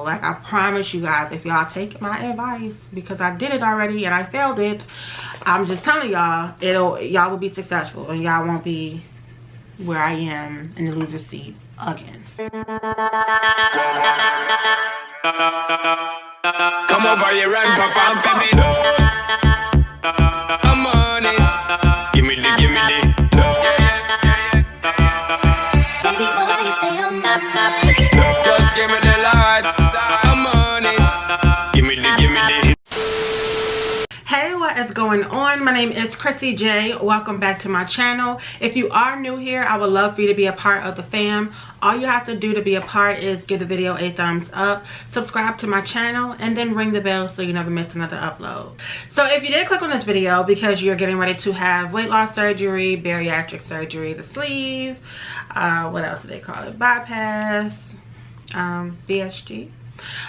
Like, I promise you guys, if y'all take my advice, because I did it already and I failed it, I'm just telling y'all, y'all will be successful and y'all won't be where I am in the loser seat again. Come over here and perform for me. I'm on it. Give me the. Baby boy, stay on my mind. Just give me the light. I'm on it. Give me the. Hey, what is going on? My name is CrissyJ. Welcome back to my channel. If you are new here, I would love for you to be a part of the fam. All you have to do to be a part is give the video a thumbs up, subscribe to my channel, and then ring the bell so you never miss another upload. So if you did click on this video because you're getting ready to have weight loss surgery, bariatric surgery, the sleeve, what else do they call it? Bypass, VSG,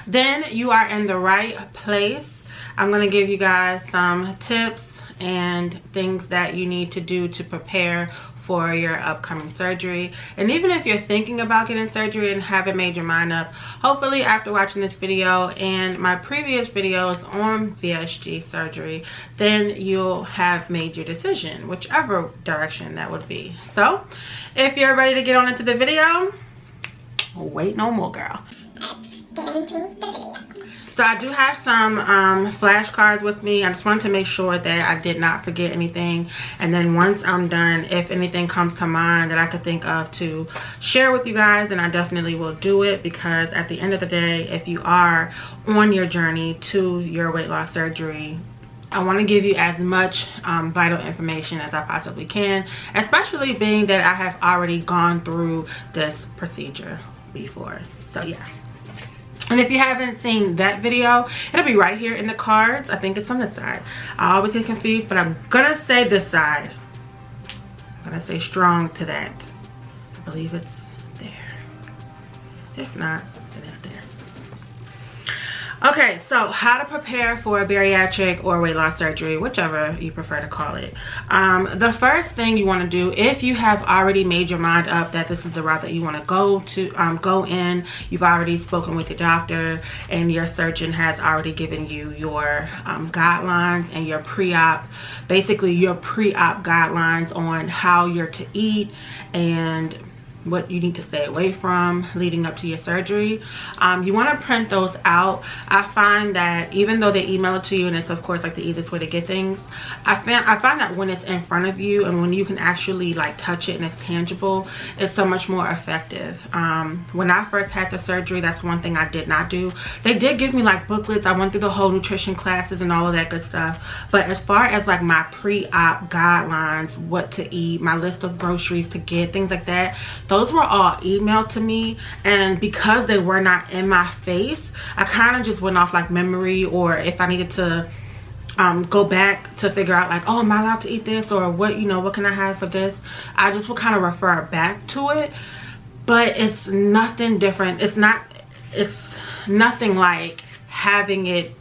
then you are in the right place. I'm going to give you guys some tips and things that you need to do to prepare for your upcoming surgery. And even if you're thinking about getting surgery and haven't made your mind up, hopefully after watching this video and my previous videos on VSG surgery, then you'll have made your decision, whichever direction that would be. So if you're ready to get on into the video, wait no more, girl. Get into the video. So I do have some flashcards with me. I just wanted to make sure that I did not forget anything. And then once I'm done, if anything comes to mind that I could think of to share with you guys, then I definitely will do it. Because at the end of the day, if you are on your journey to your weight loss surgery, I want to give you as much vital information as I possibly can, especially being that I have already gone through this procedure before. So yeah. And if you haven't seen that video, it'll be right here in the cards. I think it's on this side. I always get confused, but I'm gonna say this side. I'm gonna say strong to that. I believe it's there. If not, then it's there. Okay, so how to prepare for a bariatric or weight loss surgery, whichever you prefer to call it. The first thing you want to do, if you have already made your mind up that this is the route that you want to go in, you've already spoken with your doctor and your surgeon has already given you your guidelines and your pre-op, basically your pre-op guidelines on how you're to eat and what you need to stay away from leading up to your surgery. You want to print those out. I find that even though they email it to you and it's of course like the easiest way to get things, I find that when it's in front of you and when you can actually like touch it and it's tangible, it's so much more effective. When I first had the surgery, that's one thing I did not do. They did give me like booklets. I went through the whole nutrition classes and all of that good stuff, but as far as like my pre-op guidelines, what to eat, my list of groceries to get, things like that, those were all emailed to me, and because they were not in my face, I kind of just went off like memory, or if I needed to go back to figure out like, oh, am I allowed to eat this, or what, you know, what can I have for this, I just would kind of refer back to it. But it's nothing different. It's nothing like having it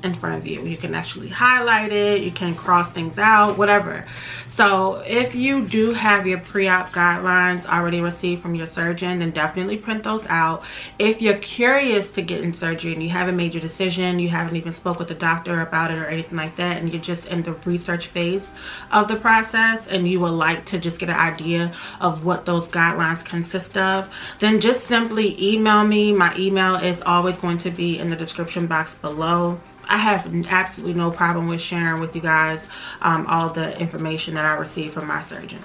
in front of you. You can actually highlight it, you can cross things out, whatever. So if you do have your pre-op guidelines already received from your surgeon, then definitely print those out. If you're curious to get in surgery and you haven't made your decision, you haven't even spoke with the doctor about it or anything like that, and you're just in the research phase of the process and you would like to just get an idea of what those guidelines consist of, then just simply email me. My email is always going to be in the description box below. I have absolutely no problem with sharing with you guys all the information that I received from my surgeon.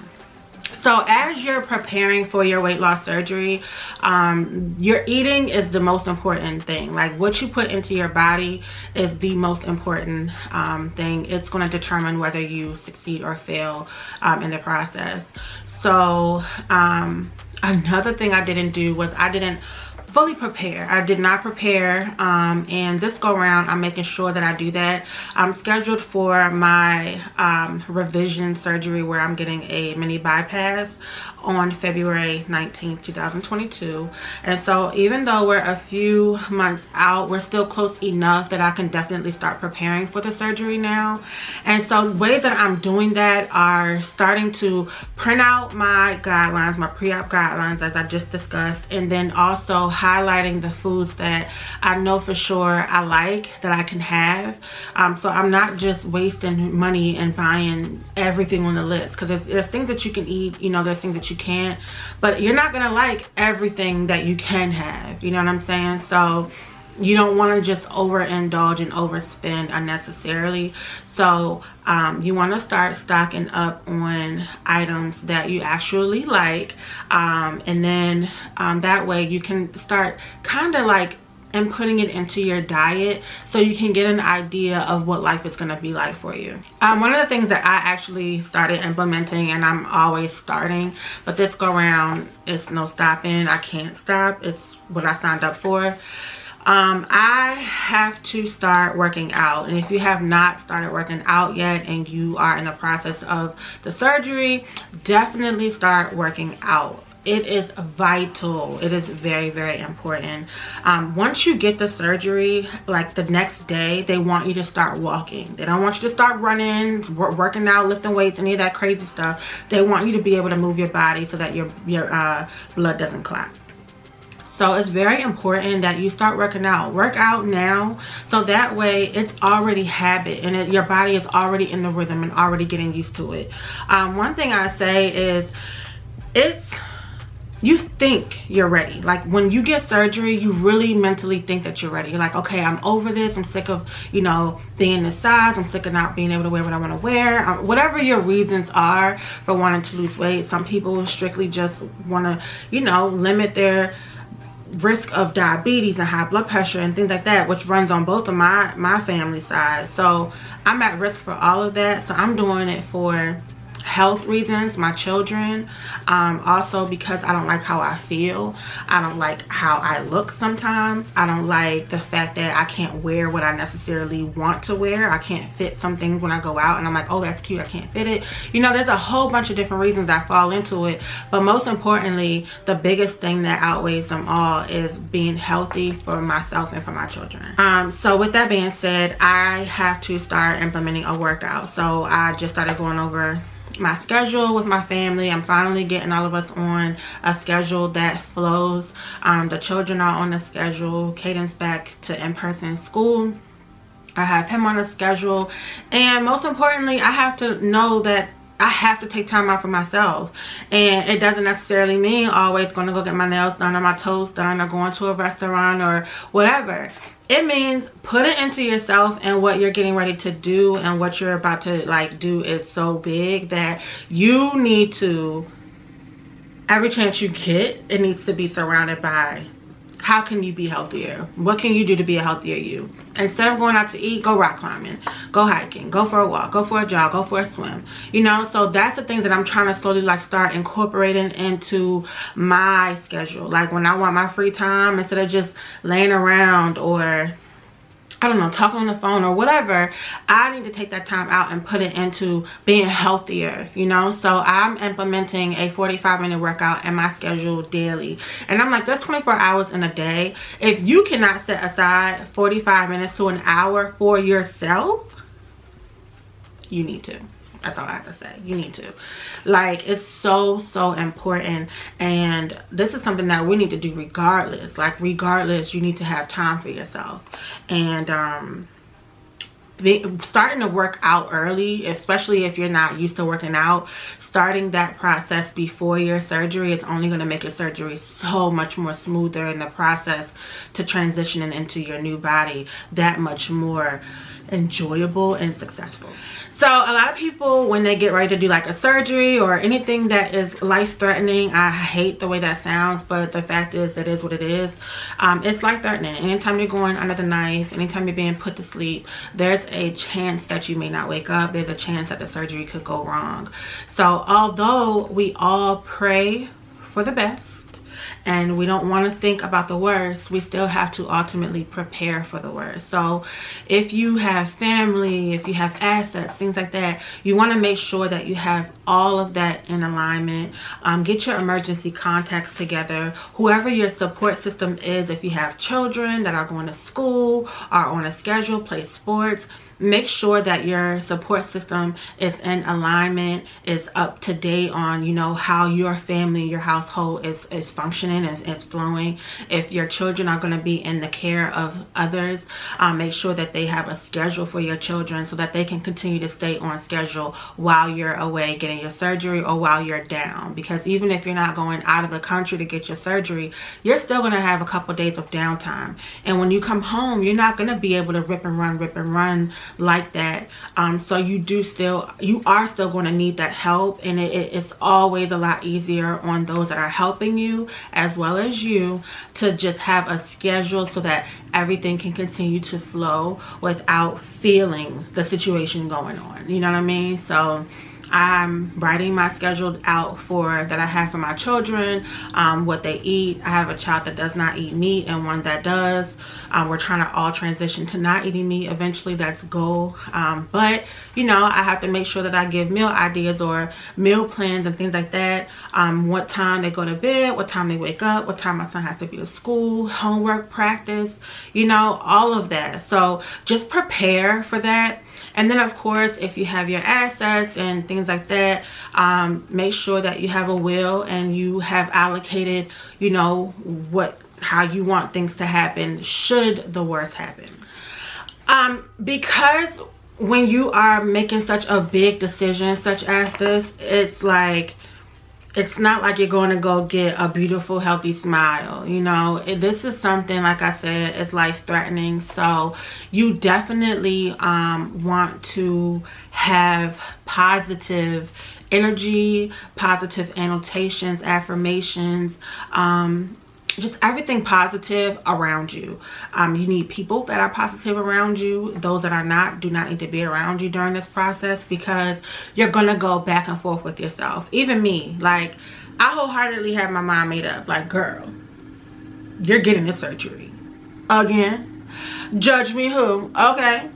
So as you're preparing for your weight loss surgery, your eating is the most important thing. Like what you put into your body is the most important thing. It's going to determine whether you succeed or fail in the process. So another thing I didn't do was I didn't fully prepare. I did not prepare, and this go around I'm making sure that I do that. I'm scheduled for my revision surgery where I'm getting a mini bypass on February 19th, 2022. And so even though we're a few months out, we're still close enough that I can definitely start preparing for the surgery now. And so ways that I'm doing that are starting to print out my guidelines, my pre-op guidelines, as I just discussed, and then also highlighting the foods that I know for sure I like, that I can have. So I'm not just wasting money and buying everything on the list, because there's things that you can eat, you know, there's things that you can't, but you're not gonna like everything that you can have, you know what I'm saying? So you don't want to just overindulge and overspend unnecessarily. So you want to start stocking up on items that you actually like, and then that way you can start kind of like and putting it into your diet, so you can get an idea of what life is going to be like for you. One of the things that I actually started implementing, and I'm always starting, but this go around, it's no stopping. I can't stop. It's what I signed up for. I have to start working out, and if you have not started working out yet and you are in the process of the surgery, definitely start working out. It is vital. It is very, very important. Once you get the surgery, like the next day, they want you to start walking. They don't want you to start running, working out, lifting weights, any of that crazy stuff. They want you to be able to move your body so that your blood doesn't clot. So it's very important that you start working out. Work out now, so that way it's already habit, and your body is already in the rhythm and already getting used to it. One thing I say is, you think you're ready. Like when you get surgery, you really mentally think that you're ready. You're like, okay, I'm over this. I'm sick of, you know, being this size. I'm sick of not being able to wear what I want to wear. Whatever your reasons are for wanting to lose weight. Some people strictly just want to, you know, limit their risk of diabetes and high blood pressure and things like that, which runs on both of my family side. So I'm at risk for all of that. So I'm doing it for health reasons, my children, also because I don't like how I feel. I don't like how I look sometimes. I don't like the fact that I can't wear what I necessarily want to wear. I can't fit some things when I go out, and I'm like, oh, that's cute, I can't fit it. You know, there's a whole bunch of different reasons I fall into it, but most importantly, the biggest thing that outweighs them all is being healthy for myself and for my children. So with that being said, I have to start implementing a workout. So I just started going over my schedule with my family. I'm finally getting all of us on a schedule that flows. The children are on a schedule. Caden's back to in-person school. I have him on a schedule, and most importantly, I have to know that I have to take time out for myself. And it doesn't necessarily mean always going to go get my nails done or my toes done or going to a restaurant or whatever. It means put it into yourself, and what you're getting ready to do and what you're about to like do is so big that you need to, every chance you get, it needs to be surrounded by, how can you be healthier? What can you do to be a healthier you? Instead of going out to eat, go rock climbing, go hiking, go for a walk, go for a jog, go for a swim. You know, so that's the things that I'm trying to slowly like start incorporating into my schedule. Like when I want my free time, instead of just laying around or, I don't know, talking on the phone or whatever, I need to take that time out and put it into being healthier, you know? So I'm implementing a 45-minute workout in my schedule daily. And I'm like, that's 24 hours in a day. If you cannot set aside 45 minutes to an hour for yourself, you need to. That's all I have to say. You need to. Like, it's so, so important. And this is something that we need to do regardless. Like, regardless, you need to have time for yourself. And starting to work out early, especially if you're not used to working out, starting that process before your surgery is only going to make your surgery so much more smoother, in the process to transitioning into your new body that much more enjoyable and successful. So a lot of people, when they get ready to do like a surgery or anything that is life-threatening, I hate the way that sounds, but the fact is, it is what it is. It's life-threatening. Anytime you're going under the knife, anytime you're being put to sleep, there's a chance that you may not wake up. There's a chance that the surgery could go wrong. So although we all pray for the best, and we don't want to think about the worst, we still have to ultimately prepare for the worst. So if you have family, if you have assets, things like that, you want to make sure that you have all of that in alignment. Get your emergency contacts together. Whoever your support system is, if you have children that are going to school, are on a schedule, play sports, make sure that your support system is in alignment, is up to date on, you know, how your family, your household is functioning, is flowing. If your children are going to be in the care of others, make sure that they have a schedule for your children so that they can continue to stay on schedule while you're away getting your surgery or while you're down. Because even if you're not going out of the country to get your surgery, you're still going to have a couple days of downtime. And when you come home, you're not going to be able to rip and run like that. So you are still going to need that help, and it's always a lot easier on those that are helping you as well as you to just have a schedule so that everything can continue to flow without feeling the situation going on. You know what I mean? So I'm writing my schedule out that I have for my children, what they eat. I have a child that does not eat meat and one that does. We're trying to all transition to not eating meat eventually. That's goal. But you know, I have to make sure that I give meal ideas or meal plans and things like that. What time they go to bed, what time they wake up, what time my son has to be to school, homework, practice, you know, all of that. So just prepare for that. And then of course, if you have your assets and things like that, make sure that you have a will and you have allocated, you know, how you want things to happen should the worst happen. Because when you are making such a big decision such as this, it's like, it's not like you're going to go get a beautiful, healthy smile. You know, this is something, like I said, it's life-threatening. So you definitely want to have positive energy, positive annotations, affirmations, just everything positive around you. You need people that are positive around you. Those that are not, do not need to be around you during this process, because you're gonna go back and forth with yourself. Even me, like, I wholeheartedly have my mind made up, like, girl, you're getting this surgery again. Judge me who? Okay.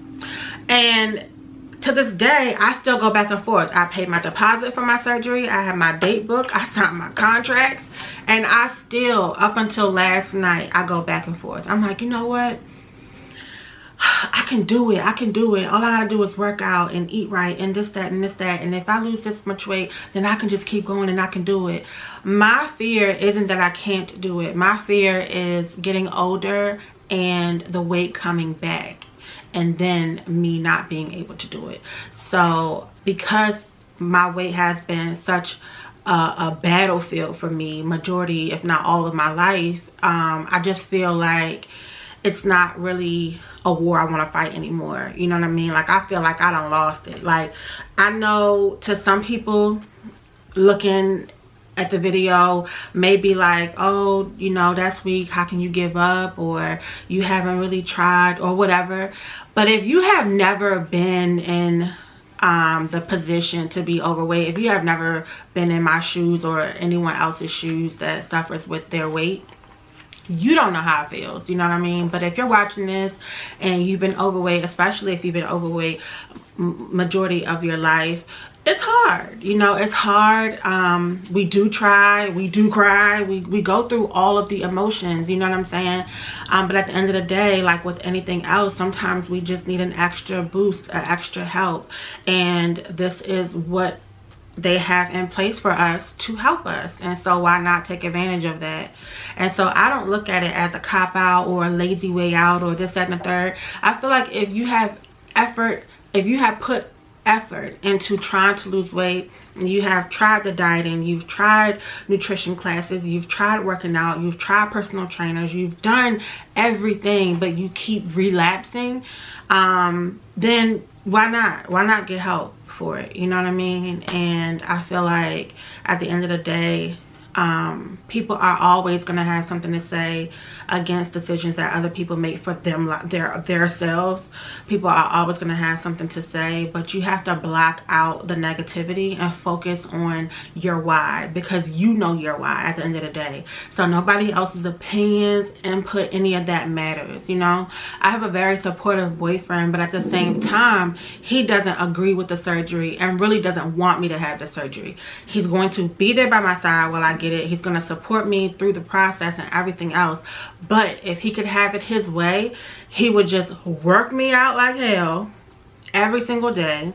And to this day, I still go back and forth. I paid my deposit for my surgery. I have my date book. I signed my contracts. And I still, up until last night, I go back and forth. I'm like, you know what? I can do it. I can do it. All I gotta do is work out and eat right and this, that, and this, that. And if I lose this much weight, then I can just keep going and I can do it. My fear isn't that I can't do it. My fear is getting older and the weight coming back, and then me not being able to do it. So because my weight has been such a battlefield for me, majority if not all of my life, I just feel like it's not really a war I want to fight anymore. You know what I mean? Like, I feel like I done lost it. Like, I know to some people looking at the video may be like, oh, you know, that's weak, how can you give up, or you haven't really tried, or whatever. But if you have never been in the position to be overweight, if you have never been in my shoes or anyone else's shoes that suffers with their weight, you don't know how it feels. You know what I mean? But if you're watching this and you've been overweight, especially if you've been overweight majority of your life, it's hard. You know, it's hard. We do try, we do cry, we go through all of the emotions, you know what I'm saying? But at the end of the day, like with anything else, sometimes we just need an extra boost, extra help. And this is what they have in place for us to help us. And so why not take advantage of that? And so I don't look at it as a cop-out or a lazy way out or this, that, and the third. I feel like if you have effort, if you have put effort into trying to lose weight, and you have tried the dieting, you've tried nutrition classes, you've tried working out, you've tried personal trainers, you've done everything, but you keep relapsing, then why not get help for it? You know what I mean? And I feel like at the end of the day, People are always going to have something to say against decisions that other people make for them, their selves. People are always going to have something to say, but you have to block out the negativity and focus on your why, because you know your why at the end of the day. So nobody else's opinions, input, any of that matters. You know, I have a very supportive boyfriend, but at the same time, he doesn't agree with the surgery and really doesn't want me to have the surgery. He's going to be there by my side while I get it. He's going to support me through the process and everything else. But if he could have it his way, he would just work me out like hell every single day,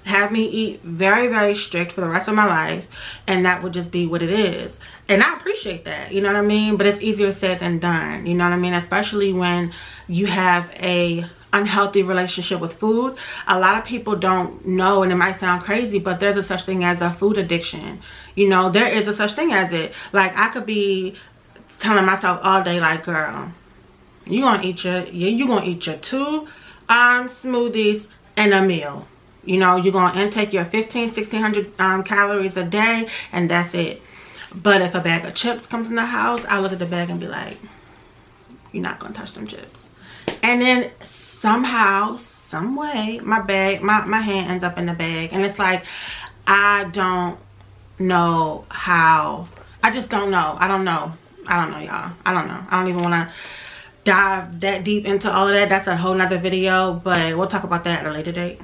have me eat very, very strict for the rest of my life, and that would just be what it is. And I appreciate that, you know what I mean? But it's easier said than done, you know what I mean? Especially when you have a unhealthy relationship with food. A lot of people don't know, and it might sound crazy, but there's a such thing as a food addiction. You know, there is a such thing as it. Like, I could be telling myself all day, like, girl, you gonna eat your 2 smoothies and a meal. You know, you're gonna intake your 1600 calories a day, and that's it. But if a bag of chips comes in the house, I look at the bag and be like, you're not gonna touch them chips. And then somehow, some way, my hand ends up in the bag, and it's like, I don't know how. I just don't know. I don't know, y'all. I don't know. I don't even want to dive that deep into all of that. That's a whole nother video, but we'll talk about that at a later date.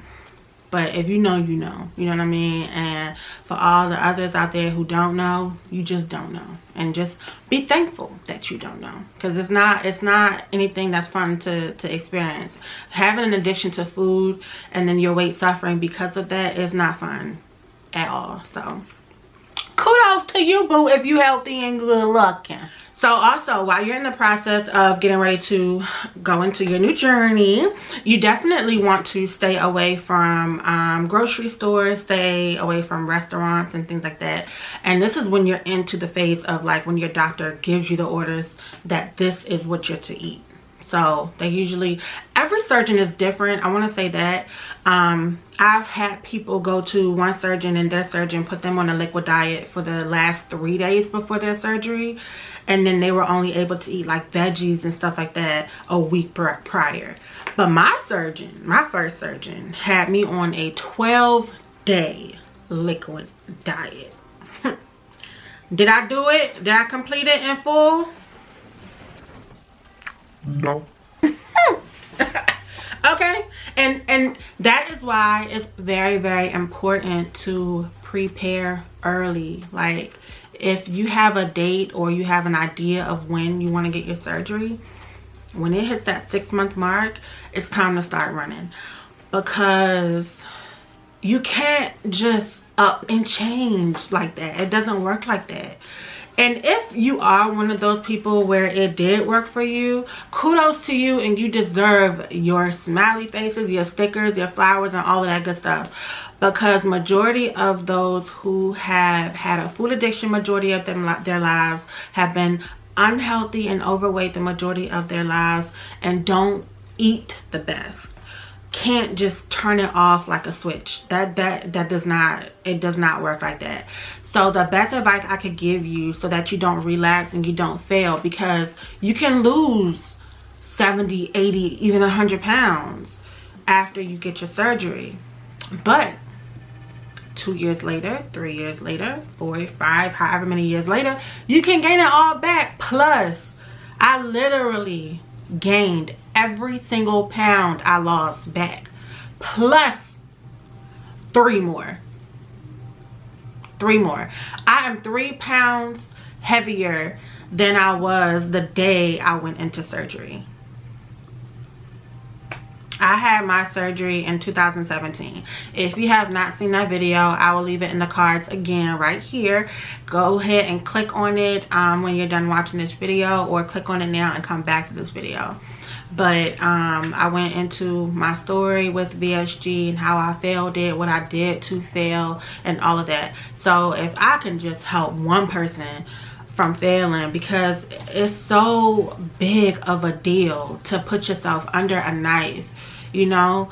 But if you know, you know. You know what I mean? And for all the others out there who don't know, you just don't know. And just be thankful that you don't know. Because it's not anything that's fun to experience. Having an addiction to food and then your weight suffering because of that is not fun at all. So kudos to you, boo, if you healthy and good looking. So also, while you're in the process of getting ready to go into your new journey, you definitely want to stay away from grocery stores, stay away from restaurants and things like that. And this is when you're into the phase of, like, when your doctor gives you the orders that this is what you're to eat. So they usually, every surgeon is different. I want to say that. I've had people go to one surgeon and their surgeon put them on a liquid diet for the last 3 days before their surgery. And then they were only able to eat like veggies and stuff like that a week prior. But my surgeon, my first surgeon, had me on a 12-day liquid diet. Did I do it? Did I complete it in full? No. Okay, and that is why it's very, very important to prepare early. Like, if you have a date or you have an idea of when you want to get your surgery, when it hits that 6-month mark, it's time to start running, because you can't just up and change like that. It doesn't work like that. And if you are one of those people where it did work for you, kudos to you, and you deserve your smiley faces, your stickers, your flowers, and all of that good stuff. Because majority of those who have had a food addiction, majority of their lives, have been unhealthy and overweight the majority of their lives, and don't eat the best. Can't just turn it off like a switch. That does not work like that. So the best advice I could give you, so that you don't relapse and you don't fail, because you can lose 70, 80, even 100 pounds after you get your surgery. But 2 years later, 3 years later, 4, 5, however many years later, you can gain it all back. Plus, I literally gained every single pound I lost back, plus 3 more. I am 3 pounds heavier than I was the day I went into surgery. I had my surgery in 2017. If you have not seen that video, I will leave it in the cards again right here. Go ahead and click on it when you're done watching this video, or click on it now and come back to this video. But I went into my story with VSG and how I failed it, what I did to fail, and all of that. So if I can just help one person from failing, because it's so big of a deal to put yourself under a knife, you know.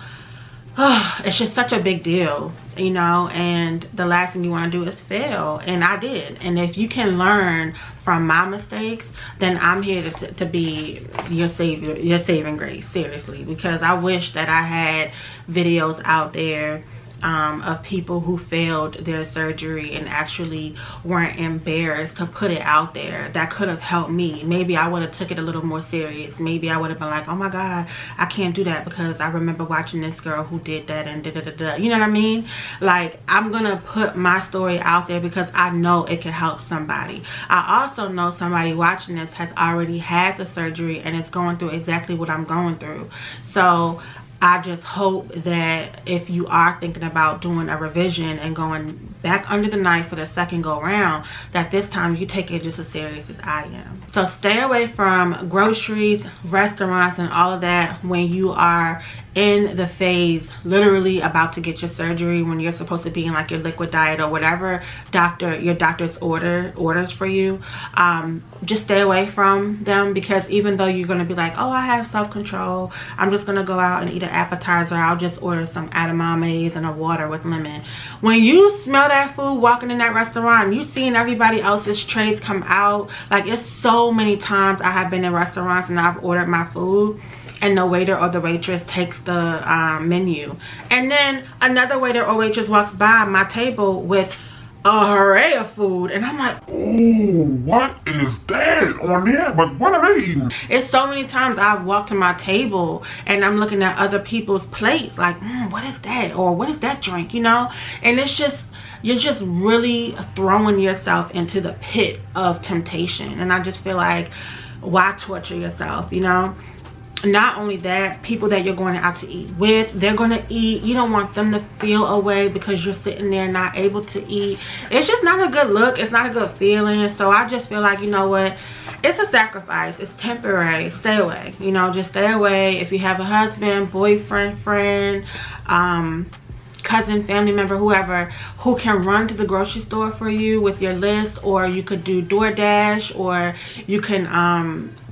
it's just such a big deal, you know, and the last thing you want to do is fail. And I did. And if you can learn from my mistakes, then I'm here to be your savior, your saving grace, seriously, because I wish that I had videos out there of people who failed their surgery and actually weren't embarrassed to put it out there. That could have helped me. Maybe I would have took it a little more serious. Maybe I would have been like, oh my God, I can't do that because I remember watching this girl who did that and da-da-da-da. You know what I mean? Like, I'm gonna put my story out there because I know it can help somebody. I also know somebody watching this has already had the surgery and is going through exactly what I'm going through. So I just hope that if you are thinking about doing a revision and going back under the knife for the second go round, that this time you take it just as serious as I am. So stay away from groceries, restaurants, and all of that when you are in the phase literally about to get your surgery, when you're supposed to be in like your liquid diet or whatever your doctor's orders for you. Just stay away from them, because even though you're going to be like, oh, I have self-control, I'm just going to go out and eat an appetizer, I'll just order some edamames and a water with lemon. When you smell that food walking in that restaurant, you seeing everybody else's trays come out, like, it's so many times I have been in restaurants and I've ordered my food and the waiter or the waitress takes the menu, and then another waiter or waitress walks by my table with a array of food, and I'm like, oh, what is that on there? But what are they eating? It's so many times I've walked to my table and I'm looking at other people's plates like, what is that? Or what is that drink, you know? And it's just, you're just really throwing yourself into the pit of temptation. And I just feel like, why torture yourself, you know? Not only that, people that you're going out to eat with, they're going to eat. You don't want them to feel away because you're sitting there not able to eat. It's just not a good look. It's not a good feeling. So I just feel like, you know what? It's a sacrifice. It's temporary. Stay away. You know, just stay away. If you have a husband, boyfriend, friend, cousin, family member, whoever, who can run to the grocery store for you with your list, or you could do DoorDash, or you can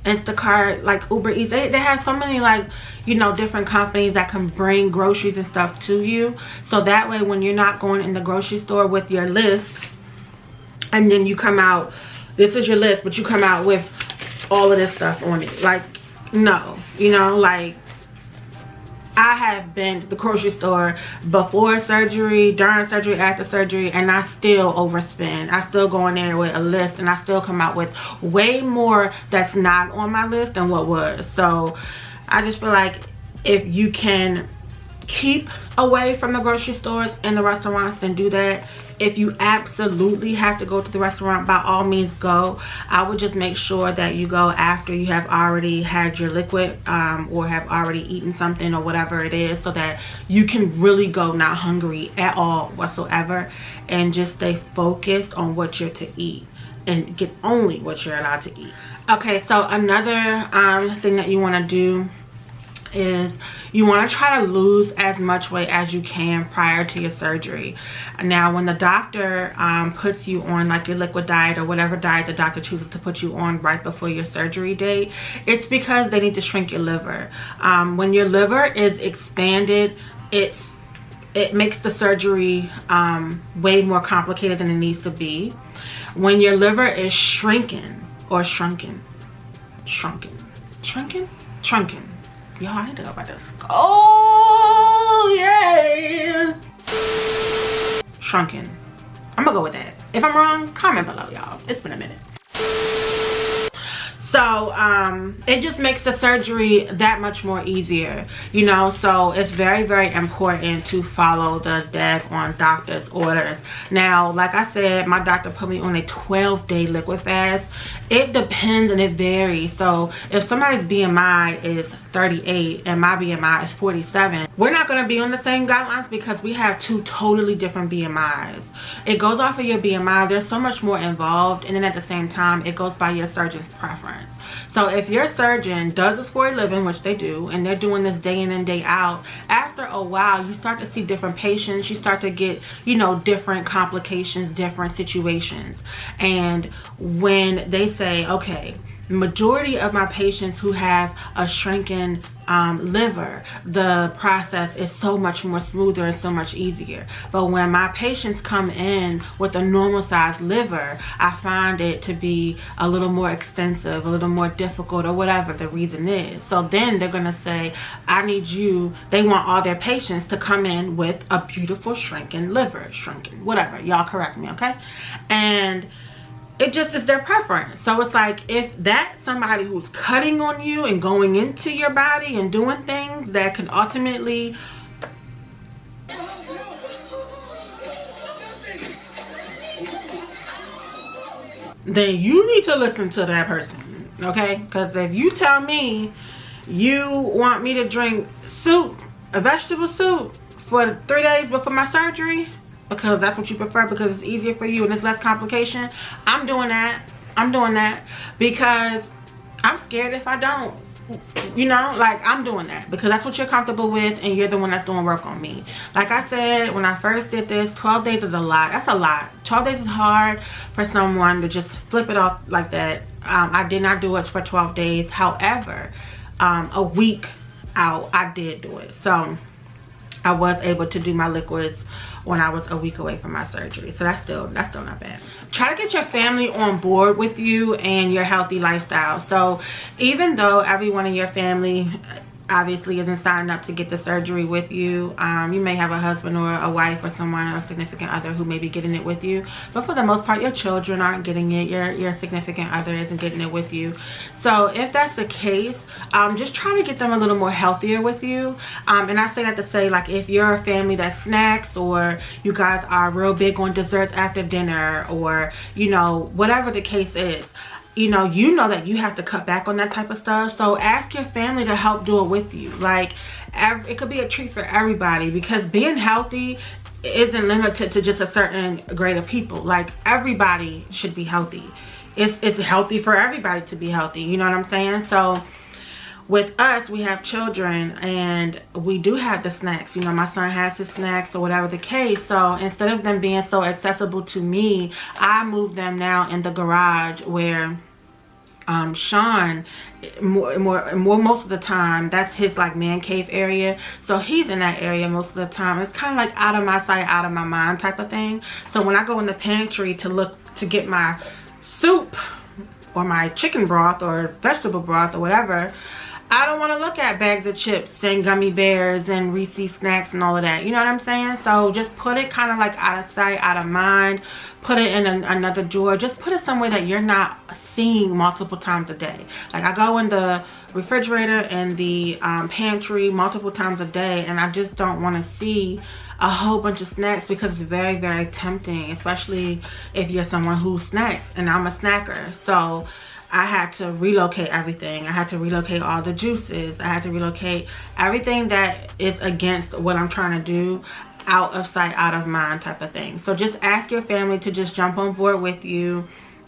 Instacart, like Uber Eats. They have so many, like, you know, different companies that can bring groceries and stuff to you. So that way, when you're not going in the grocery store with your list and then you come out, this is your list, but you come out with all of this stuff on it. Like, no, you know, like, I have been to the grocery store before surgery, during surgery, after surgery, and I still overspend. I still go in there with a list and I still come out with way more that's not on my list than what was. So I just feel like if you can keep away from the grocery stores and the restaurants, then do that. If you absolutely have to go to the restaurant, by all means go. I would just make sure that you go after you have already had your liquid or have already eaten something or whatever it is, so that you can really go not hungry at all whatsoever and just stay focused on what you're to eat and get only what you're allowed to eat. Okay, so another thing that you want to do is you want to try to lose as much weight as you can prior to your surgery. Now, when the doctor puts you on like your liquid diet or whatever diet the doctor chooses to put you on right before your surgery date, it's because they need to shrink your liver. When your liver is expanded, it makes the surgery way more complicated than it needs to be. When your liver is shrinking or shrunken, y'all, I need to go by this. Oh, yeah. Shrunken. I'm gonna go with that. If I'm wrong, comment below, y'all. It's been a minute. So it just makes the surgery that much more easier, you know. So it's very, very important to follow the daggone doctor's orders. Now, like I said, my doctor put me on a 12-day liquid fast. It depends and it varies. So if somebody's BMI is 38 and my BMI is 47, we're not going to be on the same guidelines because we have two totally different BMIs. It goes off of your BMI. There's so much more involved, and then at the same time, it goes by your surgeon's preference. So if your surgeon does this for a living, which they do, and they're doing this day in and day out, after a while you start to see different patients. You start to get, you know, different complications, different situations. And when they say, okay, majority of my patients who have a shrinking liver, the process is so much more smoother and so much easier. But when my patients come in with a normal sized liver, I find it to be a little more extensive, a little more difficult, or whatever the reason is. So then they're gonna say, I need you, they want all their patients to come in with a beautiful shrinking liver, shrinking, whatever, y'all correct me, okay? And it just is their preference. So it's like, if that's somebody who's cutting on you and going into your body and doing things that can ultimately then you need to listen to that person, okay? Because if you tell me you want me to drink soup, a vegetable soup, for 3 days before my surgery, because that's what you prefer, because it's easier for you and it's less complication, I'm doing that. I'm doing that because I'm scared if I don't, you know, like, I'm doing that because that's what you're comfortable with, and you're the one that's doing work on me. Like I said, when I first did this, 12 days is a lot. That's a lot. 12 days is hard for someone to just flip it off like that. I did not do it for 12 days. However, a week out, I did do it. So I was able to do my liquids when I was a week away from my surgery. So that's still not bad. Try to get your family on board with you and your healthy lifestyle. So even though everyone in your family obviously isn't signing up to get the surgery with you, you may have a husband or a wife or someone, or a significant other, who may be getting it with you, but for the most part your children aren't getting it, your significant other isn't getting it with you. So if that's the case, just try to get them a little more healthier with you. And I say that to say, like, if you're a family that snacks, or you guys are real big on desserts after dinner, or, you know, whatever the case is, you know that you have to cut back on that type of stuff. So ask your family to help do it with you. Like, it could be a treat for everybody, because being healthy isn't limited to just a certain grade of people. Like, everybody should be healthy. It's healthy for everybody to be healthy, you know what I'm saying? So with us, we have children and we do have the snacks. You know, my son has his snacks or whatever the case. So instead of them being so accessible to me, I move them now in the garage, where Sean, most of the time, that's his like man cave area. So he's in that area most of the time. It's kind of like out of my sight, out of my mind type of thing. So when I go in the pantry to get my soup or my chicken broth or vegetable broth or whatever, I don't want to look at bags of chips and gummy bears and Reese's snacks and all of that. You know what I'm saying? So just put it kind of like out of sight, out of mind. Put it in another drawer. Just put it somewhere that you're not seeing multiple times a day. Like, I go in the refrigerator and the pantry multiple times a day, and I just don't want to see a whole bunch of snacks, because it's very, very tempting, especially if you're someone who snacks, and I'm a snacker. So I had to relocate everything. I had to relocate all the juices. I had to relocate everything that is against what I'm trying to do, out of sight, out of mind type of thing. So just ask your family to just jump on board with you.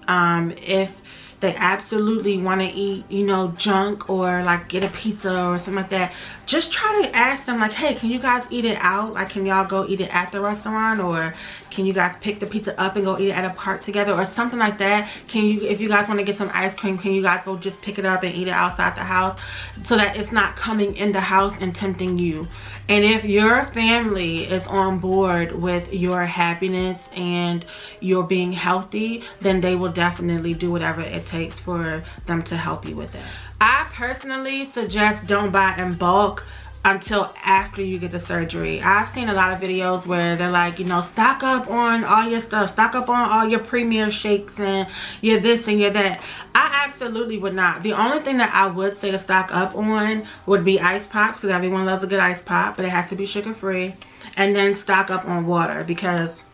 If they absolutely want to eat, you know, junk, or like get a pizza or something like that, just try to ask them, like, hey, can you guys eat it out? Like, can y'all go eat it at the restaurant, or can you guys pick the pizza up and go eat it at a park together, or something like that? Can you, if you guys want to get some ice cream, can you guys go just pick it up and eat it outside the house, so that it's not coming in the house and tempting you? And if your family is on board with your happiness and your being healthy, then they will definitely do whatever it takes for them to help you with it. I personally suggest don't buy in bulk until after you get the surgery. I've seen a lot of videos where they're like, you know, stock up on all your stuff, stock up on all your premier shakes and your this and your that. I absolutely would not. The only thing that I would say to stock up on would be ice pops, because everyone loves a good ice pop, but it has to be sugar free. And then stock up on water, because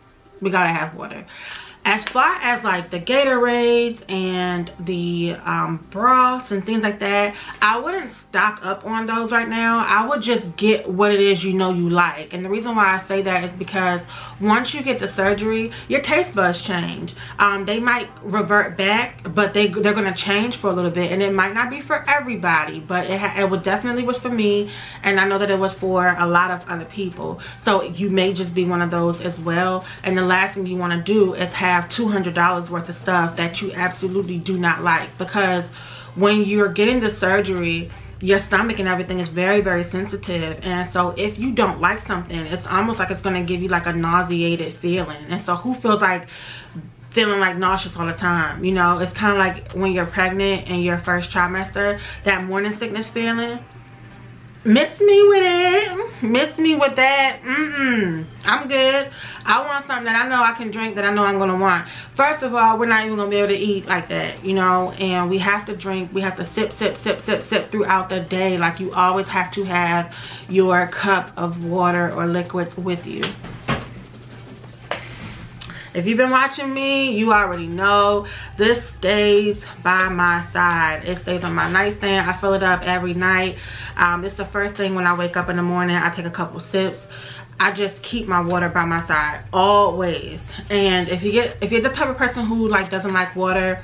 we gotta have water. As far as like the Gatorades and the broths and things like that, I wouldn't stock up on those right now. I would just get what it is you know you like. And the reason why I say that is because once you get the surgery, your taste buds change. They might revert back, but they're going to change for a little bit. And it might not be for everybody, but it would definitely was for me. And I know that it was for a lot of other people. So you may just be one of those as well. And the last thing you want to do is have have $200 worth of stuff that you absolutely do not like, because when you're getting the surgery, your stomach and everything is very, very sensitive. And so if you don't like something, it's almost like it's going to give you like a nauseated feeling. And so who feels like feeling like nauseous all the time? You know, it's kind of like when you're pregnant in your first trimester, that morning sickness feeling. Miss me with it. Miss me with that. I'm good. I want something that I know I can drink, that I know I'm going to want. First of all, we're not even going to be able to eat like that, you know. And we have to drink. We have to sip throughout the day. Like, you always have to have your cup of water or liquids with you. If you've been watching me, you already know this stays by my side. It stays on my nightstand. I fill it up every night. It's the first thing when I wake up in the morning. I take a couple sips. I just keep my water by my side always. And if you're the type of person who like doesn't like water,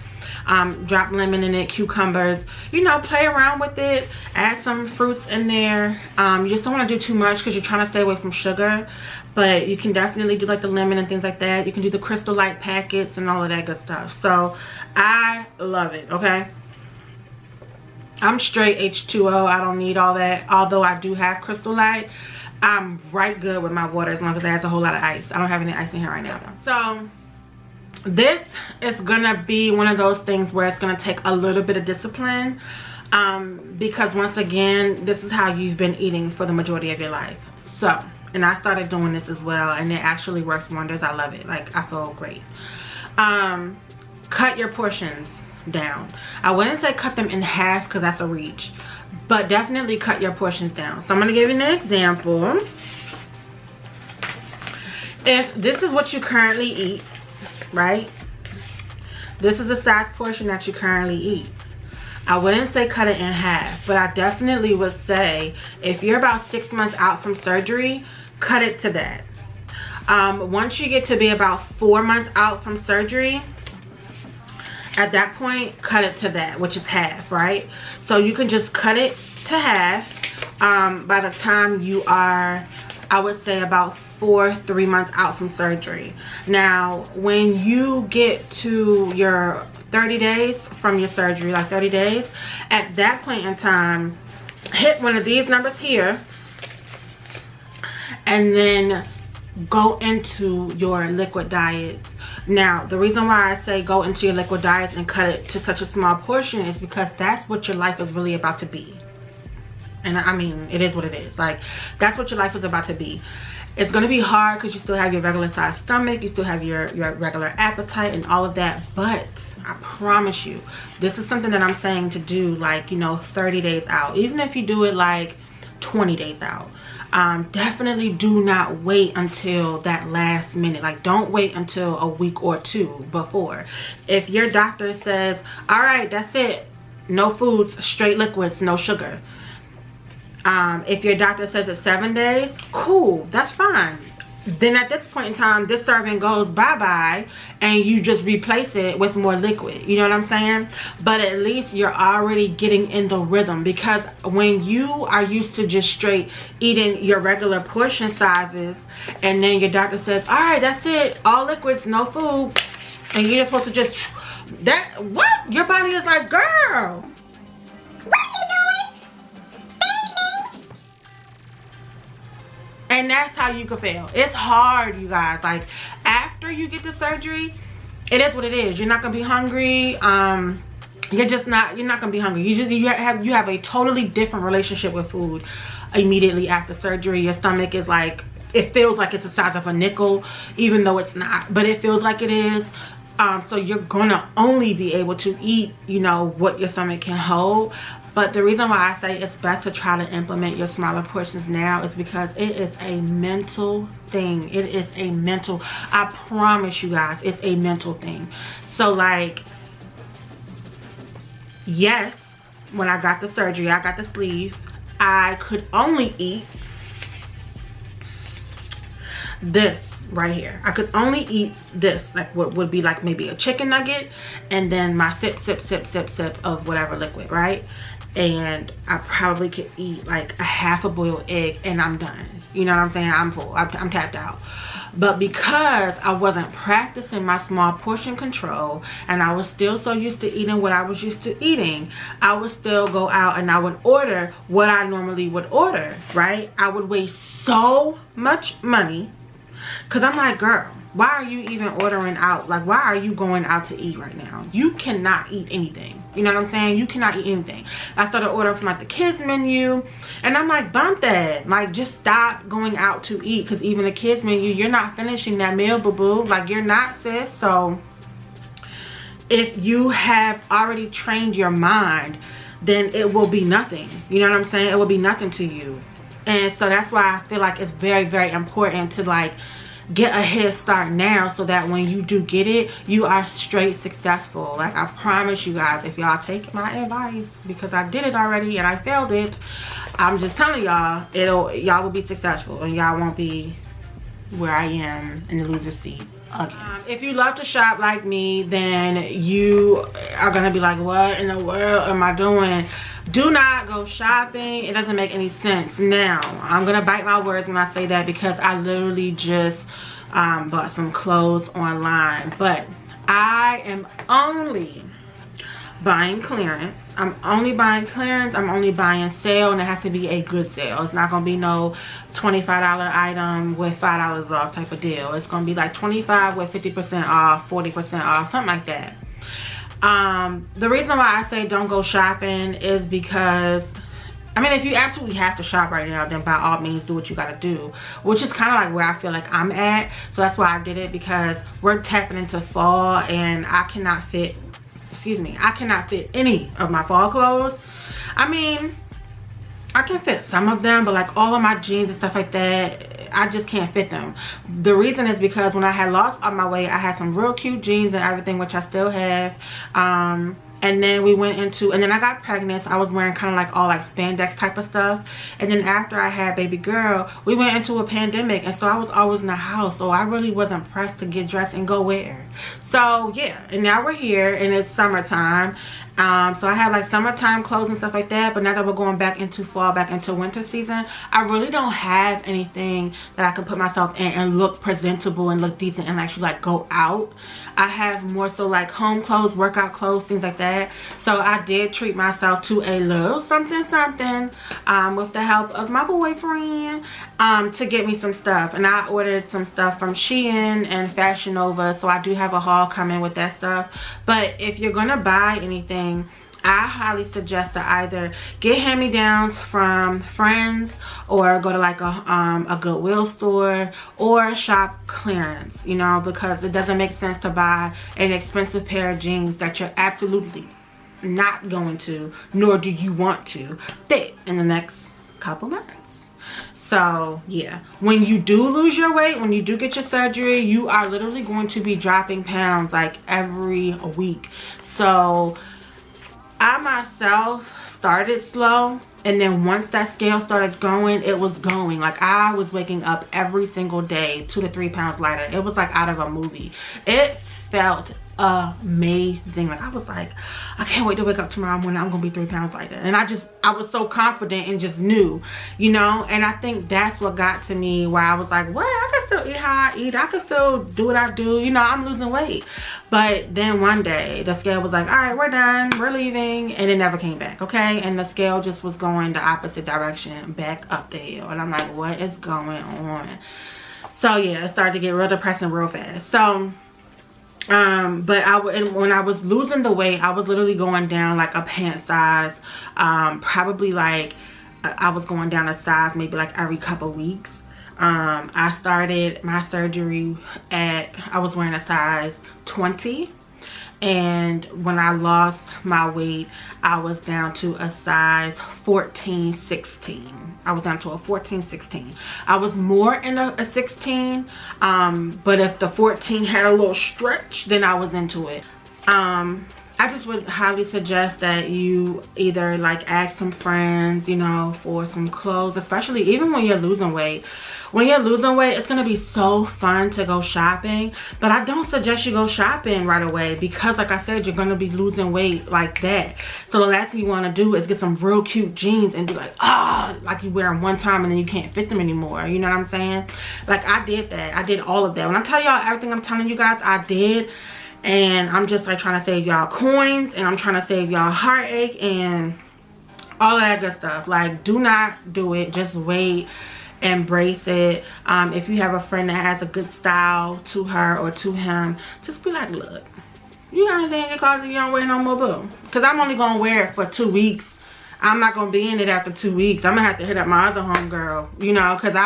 drop lemon in it, cucumbers, you know, play around with it, add some fruits in there. You just don't want to do too much because you're trying to stay away from sugar, but you can definitely do like the lemon and things like that. You can do the Crystal Light packets and all of that good stuff. So I love it. Okay, I'm straight H2O. I don't need all that, although I do have Crystal Light. I'm right good with my water as long as it has a whole lot of ice. I don't have any ice in here right now though. So this is gonna be one of those things where it's gonna take a little bit of discipline, because once again, this is how you've been eating for the majority of your life. So, and I started doing this as well, and it actually works wonders. I love it. Like, I feel great. Cut your portions down. I wouldn't say cut them in half because that's a reach, but definitely cut your portions down. So I'm gonna give you an example. If this is what you currently eat, right? This is the size portion that you currently eat. I wouldn't say cut it in half, but I definitely would say if you're about 6 months out from surgery, cut it to that. Once you get to be about 4 months out from surgery, at that point, cut it to that, which is half, right? So you can just cut it to half by the time you are, I would say, about 3 months out from surgery. Now, when you get to your 30 days from your surgery, like 30 days, at that point in time, hit one of these numbers here, and then go into your liquid diets. Now, the reason why I say go into your liquid diets and cut it to such a small portion is because that's what your life is really about to be. And I mean, it is what it is. Like, that's what your life is about to be. It's going to be hard because you still have your regular sized stomach, you still have your regular appetite and all of that, but I promise you, this is something that I'm saying to do, like, you know, 30 days out. Even if you do it like 20 days out, definitely do not wait until that last minute. Like, don't wait until a week or two before. If your doctor says, all right, that's it, no foods, straight liquids, no sugar. If your doctor says it's 7 days, cool, that's fine. Then at this point in time, this serving goes bye-bye and you just replace it with more liquid. You know what I'm saying? But at least you're already getting in the rhythm, because when you are used to just straight eating your regular portion sizes and then your doctor says, all right, that's it, all liquids, no food, and you're just supposed to just, that, what? Your body is like, girl, what are you doing? And that's how you can fail. It's hard, you guys. Like, after you get the surgery, it is what it is. You're not gonna be hungry. You're not gonna be hungry. You have a totally different relationship with food immediately after surgery. Your stomach is like, it feels like it's the size of a nickel, even though it's not, but it feels like it is. So you're gonna only be able to eat, you know, what your stomach can hold. But the reason why I say it's best to try to implement your smaller portions now is because it is a mental thing. It is a mental, I promise you guys, it's a mental thing. So, like, yes, when I got the surgery, I got the sleeve, I could only eat this right here. I could only eat this, like what would be like maybe a chicken nugget, and then my sip of whatever liquid, right? And I probably could eat like a half a boiled egg and I'm done. You know what I'm saying? I'm full. I'm tapped out. But because I wasn't practicing my small portion control, and I was still so used to eating what I was used to eating, I would still go out and I would order what I normally would order, right? I would waste so much money, because I'm like, girl, why are you even ordering out? Like, why are you going out to eat right now? You cannot eat anything. You know what I'm saying? You cannot eat anything. I started ordering from like the kids menu, and I'm like, bump that. Like, just stop going out to eat, because even the kids menu, you're not finishing that meal, boo-boo. Like, you're not, sis. So if you have already trained your mind, then it will be nothing. You know what I'm saying? It will be nothing to you. And so that's why I feel like it's very, very important to like get a head start now, so that when you do get it, you are straight successful. Like, I promise you guys, if y'all take my advice, because I did it already and I failed it, I'm just telling y'all, y'all will be successful, and y'all won't be where I am in the loser seat again. If you love to shop like me, then you are gonna be like, what in the world am I doing? Do not go shopping. It doesn't make any sense. Now, I'm gonna bite my words when I say that, because I literally just bought some clothes online, but I am only buying clearance. I'm only buying clearance. I'm only buying sale, and it has to be a good sale. It's not gonna be no $25 item with $5 off type of deal. It's gonna be like 25 with 50% off, 40% off, something like that. The reason why I say don't go shopping is because, I mean, if you absolutely have to shop right now, then by all means do what you gotta do, which is kind of like where I feel like I'm at. So that's why I did it, because we're tapping into fall, and I cannot fit, I cannot fit any of my fall clothes. I mean, I can fit some of them, but like all of my jeans and stuff like that, I just can't fit them. The reason is because when I had lost all my weight, I had some real cute jeans and everything, which I still have. And then we went into, and then I got pregnant, so I was wearing kind of like all like spandex type of stuff. And then after I had baby girl, we went into a pandemic, and so I was always in the house, so I really wasn't pressed to get dressed and go where. So yeah, and now we're here and it's summertime. So I have like summertime clothes and stuff like that, but now that we're going back into fall, back into winter season, I really don't have anything that I can put myself in and look presentable and look decent and actually like go out. I have more so like home clothes, workout clothes, things like that. So I did treat myself to a little something with the help of my boyfriend to get me some stuff. And I ordered some stuff from Shein and Fashion Nova, so I do have a haul coming with that stuff. But if you're gonna buy anything, I highly suggest to either get hand-me-downs from friends, or go to like a Goodwill store, or shop clearance, you know, because it doesn't make sense to buy an expensive pair of jeans that you're absolutely not going to, nor do you want to, fit in the next couple months. So yeah, when you do lose your weight, when you do get your surgery, you are literally going to be dropping pounds like every week. So I myself started slow, and then once that scale started going, it was going. Like, I was waking up every single day 2 to 3 pounds lighter. It was like out of a movie. It felt amazing. Like, I was like, I can't wait to wake up tomorrow morning. I'm gonna be 3 pounds lighter. And I was so confident and just knew, you know. And I think that's what got to me, where I was like, what, I can still eat how I eat, I can still do what I do, you know, I'm losing weight. But then one day the scale was like, all right, we're done, we're leaving, and it never came back. Okay, and the scale just was going the opposite direction, back up the hill. And I'm like, what is going on? So yeah, it started to get real depressing real fast. So but when I was losing the weight, I was literally going down like a pant size, probably like I was going down a size maybe like every couple weeks. I started my surgery I was wearing a size 20, and when I lost my weight, I was down to a size 14, 16. I was down to a 14, 16. I was more in a 16, but if the 14 had a little stretch, then I was into it. I just would highly suggest that you either like ask some friends, you know, for some clothes, especially even when you're losing weight. When you're losing weight, it's gonna be so fun to go shopping, but I don't suggest you go shopping right away because like I said, you're gonna be losing weight like that. So the last thing you wanna do is get some real cute jeans and be like, ah, like you wear them one time and then you can't fit them anymore. You know what I'm saying? Like I did that. I did all of that. When I tell y'all everything I'm telling you guys, I did. And I'm just like trying to save y'all coins, and I'm trying to save y'all heartache and all of that good stuff. Like, do not do it. Just wait. Embrace it. If you have a friend that has a good style to her or to him, just be like, look, you got anything in your closet you don't wear no more, boo? Because I'm only gonna wear it for 2 weeks. I'm not gonna be in it after 2 weeks. I'm gonna have to hit up my other homegirl, you know, because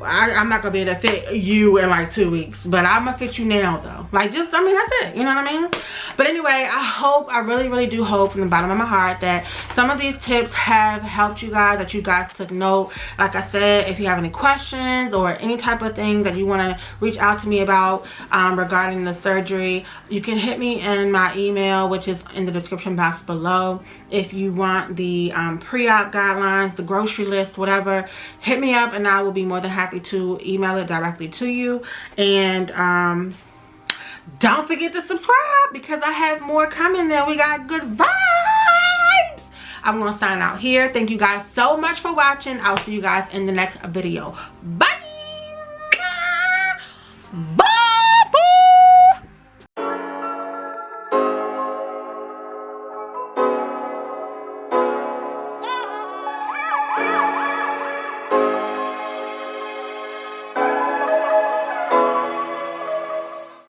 I'm not gonna be able to fit you in like 2 weeks, but I'm gonna fit you now though. Like, just, I mean, that's it, you know what I mean? But anyway, I really do hope from the bottom of my heart that some of these tips have helped you guys, that you guys took note. Like I said, if you have any questions or any type of thing that you want to reach out to me about regarding the surgery, you can hit me in my email, which is in the description box below. If you want the pre-op guidelines, the grocery list, whatever, hit me up and I will be more than happy to email it directly to you. And don't forget to subscribe because I have more coming there. We got good vibes. I'm going to sign out here. Thank you guys so much for watching. I'll see you guys in the next video. Bye. Bye.